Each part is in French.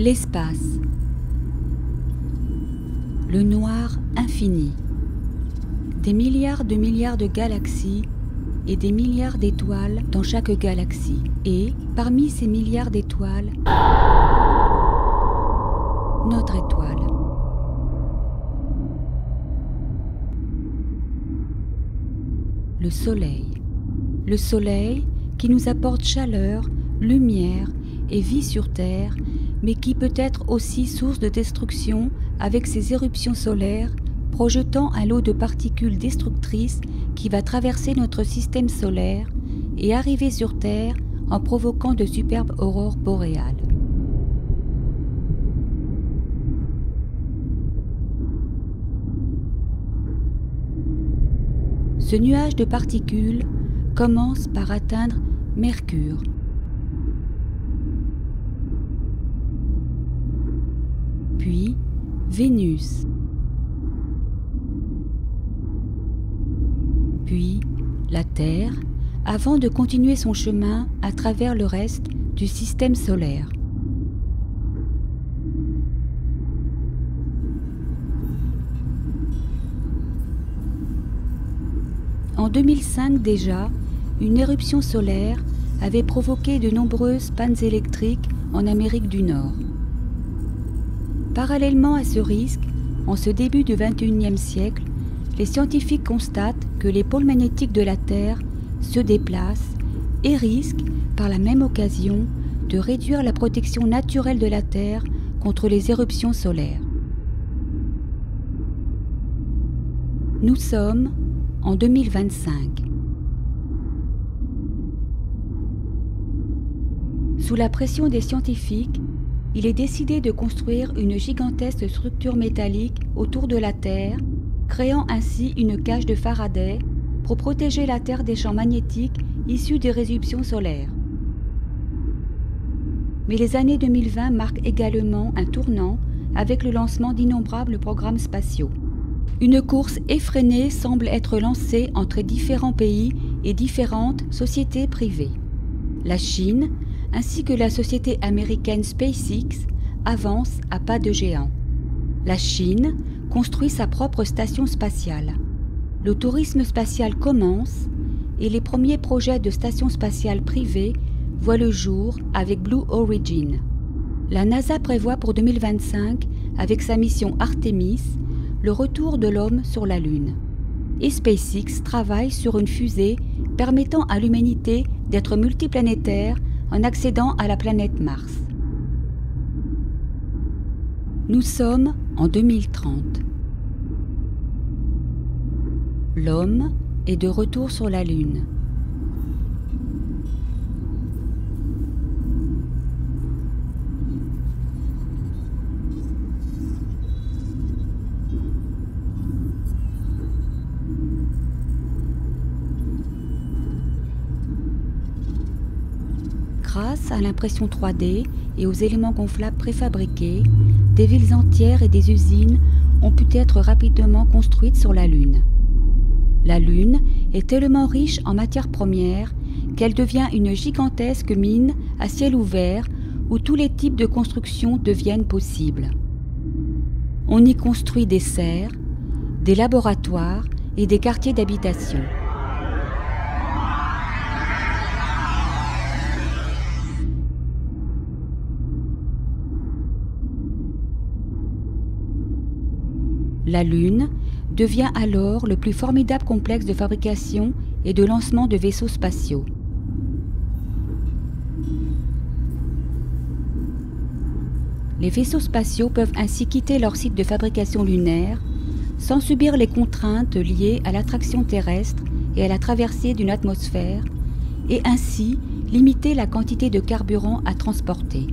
L'espace. Le noir infini. Des milliards de galaxies et des milliards d'étoiles dans chaque galaxie. Et, parmi ces milliards d'étoiles, notre étoile. Le Soleil. Le Soleil qui nous apporte chaleur, lumière et vie sur Terre, mais qui peut être aussi source de destruction avec ses éruptions solaires, projetant un lot de particules destructrices qui va traverser notre système solaire et arriver sur Terre en provoquant de superbes aurores boréales. Ce nuage de particules commence par atteindre Mercure. Puis Vénus. Puis la Terre, avant de continuer son chemin à travers le reste du système solaire. En 2005 déjà, une éruption solaire avait provoqué de nombreuses pannes électriques en Amérique du Nord. Parallèlement à ce risque, en ce début du XXIe siècle, les scientifiques constatent que les pôles magnétiques de la Terre se déplacent et risquent, par la même occasion, de réduire la protection naturelle de la Terre contre les éruptions solaires. Nous sommes en 2025. Sous la pression des scientifiques, il est décidé de construire une gigantesque structure métallique autour de la Terre, créant ainsi une cage de Faraday pour protéger la Terre des champs magnétiques issus des éruptions solaires. Mais les années 2020 marquent également un tournant avec le lancement d'innombrables programmes spatiaux. Une course effrénée semble être lancée entre différents pays et différentes sociétés privées. La Chine, ainsi que la société américaine SpaceX, avancent à pas de géant. La Chine construit sa propre station spatiale. Le tourisme spatial commence et les premiers projets de stations spatiales privées voient le jour avec Blue Origin. La NASA prévoit pour 2025, avec sa mission Artemis, le retour de l'homme sur la Lune. Et SpaceX travaille sur une fusée permettant à l'humanité d'être multiplanétaire en accédant à la planète Mars. Nous sommes en 2030. L'homme est de retour sur la Lune. Grâce à l'impression 3D et aux éléments gonflables préfabriqués, des villes entières et des usines ont pu être rapidement construites sur la Lune. La Lune est tellement riche en matières premières qu'elle devient une gigantesque mine à ciel ouvert où tous les types de constructions deviennent possibles. On y construit des serres, des laboratoires et des quartiers d'habitation. La Lune devient alors le plus formidable complexe de fabrication et de lancement de vaisseaux spatiaux. Les vaisseaux spatiaux peuvent ainsi quitter leur site de fabrication lunaire sans subir les contraintes liées à l'attraction terrestre et à la traversée d'une atmosphère et ainsi limiter la quantité de carburant à transporter.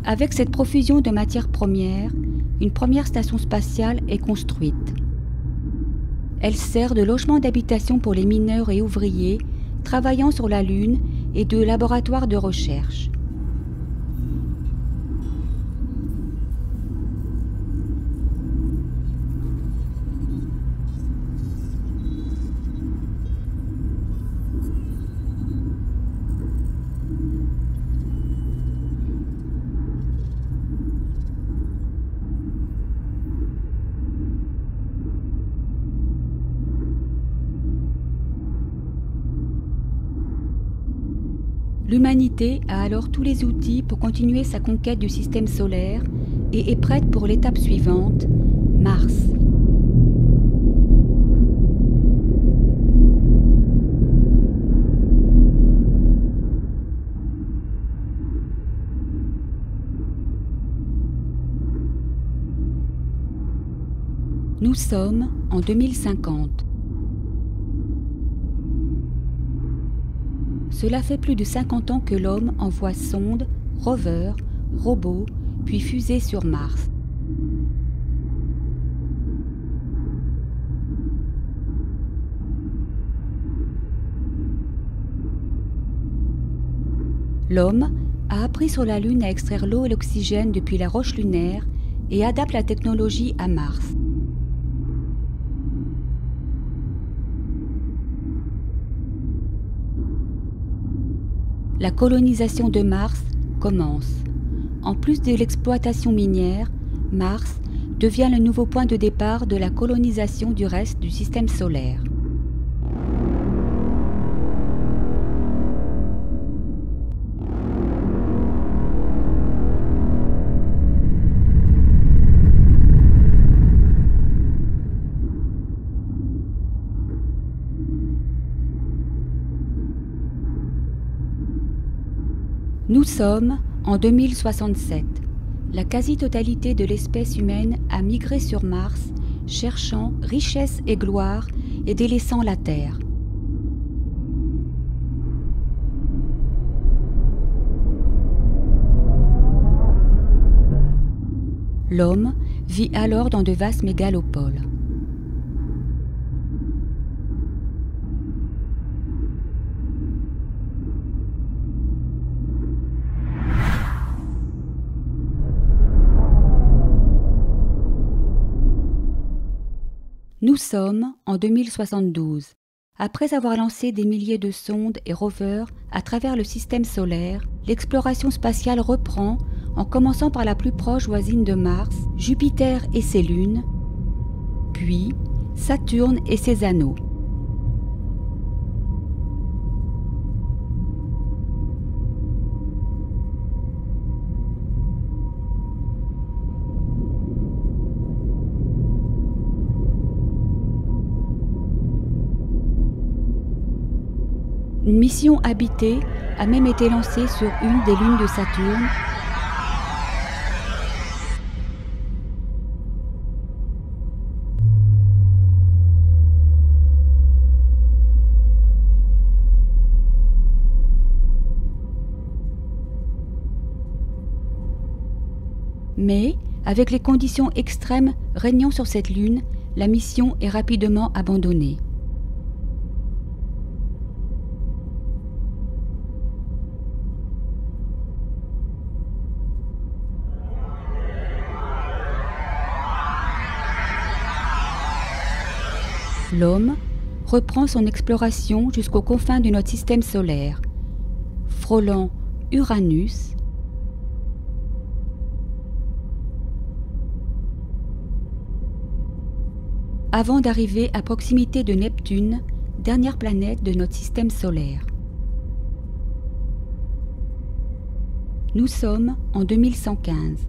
Avec cette profusion de matières premières, une première station spatiale est construite. Elle sert de logement d'habitation pour les mineurs et ouvriers travaillant sur la Lune et de laboratoire de recherche. L'humanité a alors tous les outils pour continuer sa conquête du système solaire et est prête pour l'étape suivante, Mars. Nous sommes en 2050. Cela fait plus de 50 ans que l'homme envoie sondes, rovers, robots, puis fusées sur Mars. L'homme a appris sur la Lune à extraire l'eau et l'oxygène depuis la roche lunaire et adapte la technologie à Mars. La colonisation de Mars commence. En plus de l'exploitation minière, Mars devient le nouveau point de départ de la colonisation du reste du système solaire. Nous sommes en 2067. La quasi-totalité de l'espèce humaine a migré sur Mars, cherchant richesse et gloire et délaissant la Terre. L'homme vit alors dans de vastes mégalopoles. Nous sommes en 2072. Après avoir lancé des milliers de sondes et rovers à travers le système solaire, l'exploration spatiale reprend en commençant par la plus proche voisine de Mars, Jupiter et ses lunes, puis Saturne et ses anneaux. Une mission habitée a même été lancée sur une des lunes de Saturne. Mais, avec les conditions extrêmes régnant sur cette lune, la mission est rapidement abandonnée. L'homme reprend son exploration jusqu'aux confins de notre système solaire, frôlant Uranus, avant d'arriver à proximité de Neptune, dernière planète de notre système solaire. Nous sommes en 2115.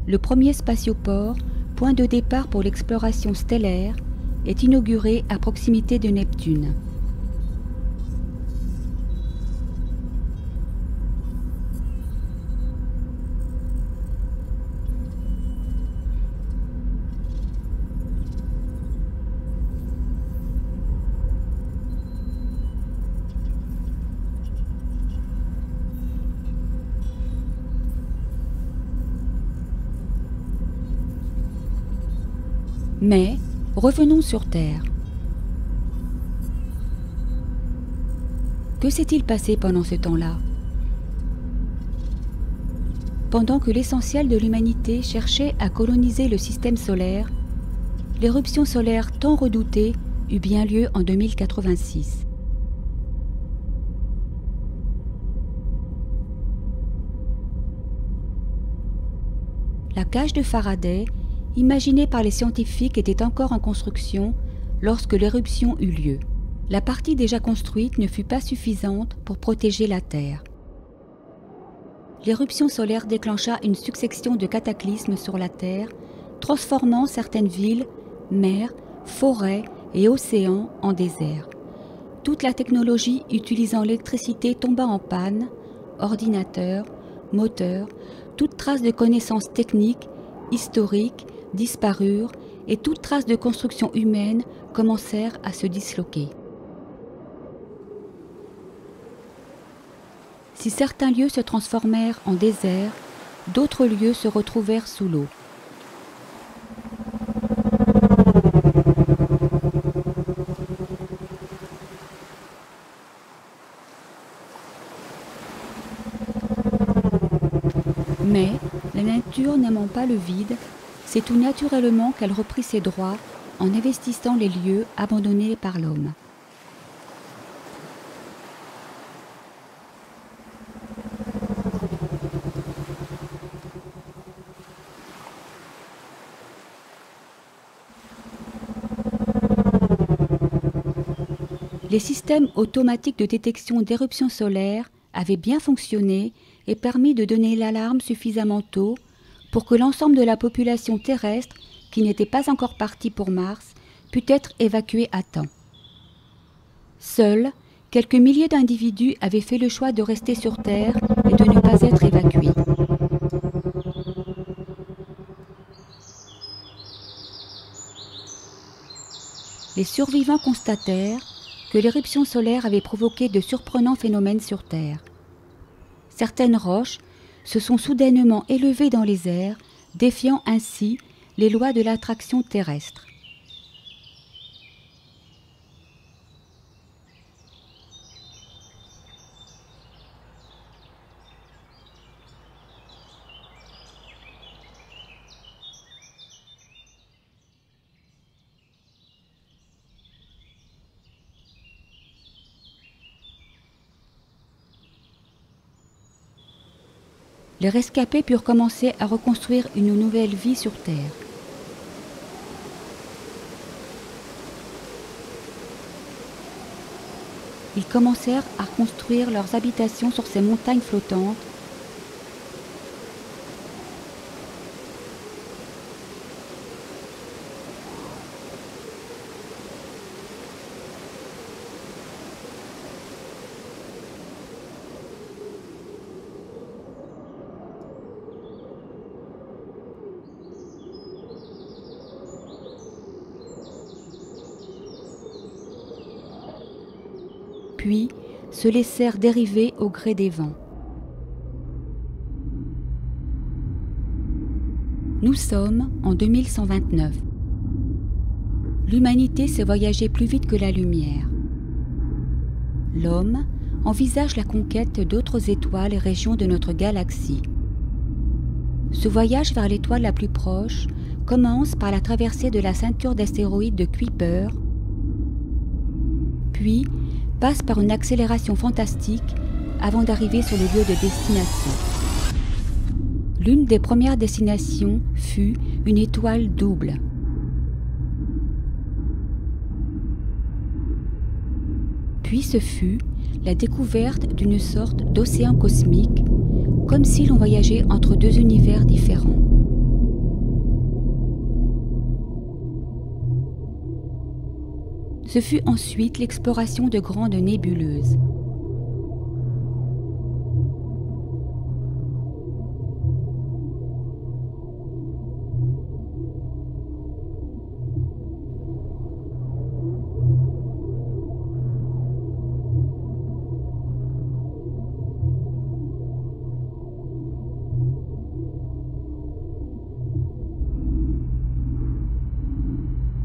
Le premier spatioport, point de départ pour l'exploration stellaire, est inauguré à proximité de Neptune. Mais revenons sur Terre. Que s'est-il passé pendant ce temps-là? Pendant que l'essentiel de l'humanité cherchait à coloniser le système solaire, l'éruption solaire tant redoutée eut bien lieu en 2086. La cage de Faraday, imaginée par les scientifiques était encore en construction lorsque l'éruption eut lieu. La partie déjà construite ne fut pas suffisante pour protéger la Terre. L'éruption solaire déclencha une succession de cataclysmes sur la Terre, transformant certaines villes, mers, forêts et océans en désert. Toute la technologie utilisant l'électricité tomba en panne, ordinateurs, moteurs, toute trace de connaissances techniques, historiques, disparurent et toute trace de construction humaine commencèrent à se disloquer. Si certains lieux se transformèrent en désert, d'autres lieux se retrouvèrent sous l'eau. Mais, la nature n'aimant pas le vide, c'est tout naturellement qu'elle reprit ses droits en investissant les lieux abandonnés par l'homme. Les systèmes automatiques de détection d'éruptions solaires avaient bien fonctionné et permis de donner l'alarme suffisamment tôt pour que l'ensemble de la population terrestre, qui n'était pas encore partie pour Mars, pût être évacuée à temps. Seuls, quelques milliers d'individus avaient fait le choix de rester sur Terre et de ne pas être évacués. Les survivants constatèrent que l'éruption solaire avait provoqué de surprenants phénomènes sur Terre. Certaines roches se sont soudainement élevées dans les airs, défiant ainsi les lois de l'attraction terrestre. Les rescapés purent commencer à reconstruire une nouvelle vie sur Terre. Ils commencèrent à construire leurs habitations sur ces montagnes flottantes. Puis se laissèrent dériver au gré des vents. Nous sommes en 2129. L'humanité sait voyager plus vite que la lumière. L'homme envisage la conquête d'autres étoiles et régions de notre galaxie. Ce voyage vers l'étoile la plus proche commence par la traversée de la ceinture d'astéroïdes de Kuiper, puis passe par une accélération fantastique avant d'arriver sur le lieu de destination. L'une des premières destinations fut une étoile double. Puis ce fut la découverte d'une sorte d'océan cosmique, comme si l'on voyageait entre deux univers différents. Ce fut ensuite l'exploration de grandes nébuleuses.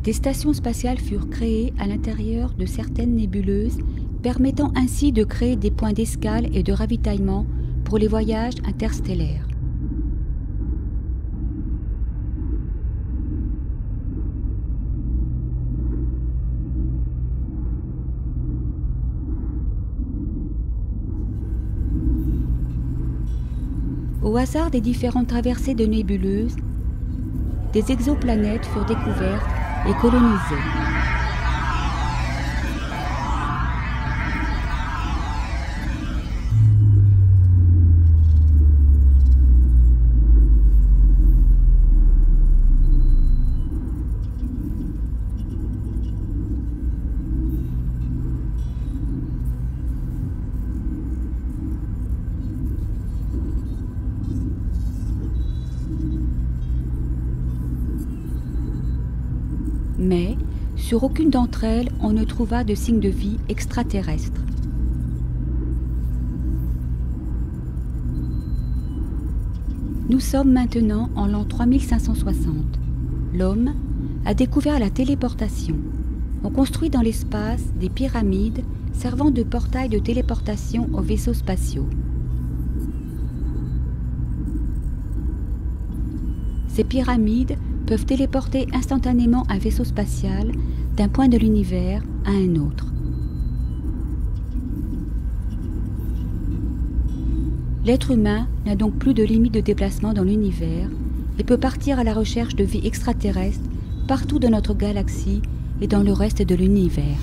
Des stations spatiales furent créées à l'intérieur de certaines nébuleuses, permettant ainsi de créer des points d'escale et de ravitaillement pour les voyages interstellaires. Au hasard des différentes traversées de nébuleuses, des exoplanètes furent découvertes et colonisées. Mais, sur aucune d'entre elles, on ne trouva de signes de vie extraterrestre. Nous sommes maintenant en l'an 3560. L'homme a découvert la téléportation. On construit dans l'espace des pyramides servant de portail de téléportation aux vaisseaux spatiaux. Ces pyramides peuvent téléporter instantanément un vaisseau spatial d'un point de l'univers à un autre. L'être humain n'a donc plus de limite de déplacement dans l'univers et peut partir à la recherche de vie extraterrestre partout dans notre galaxie et dans le reste de l'univers.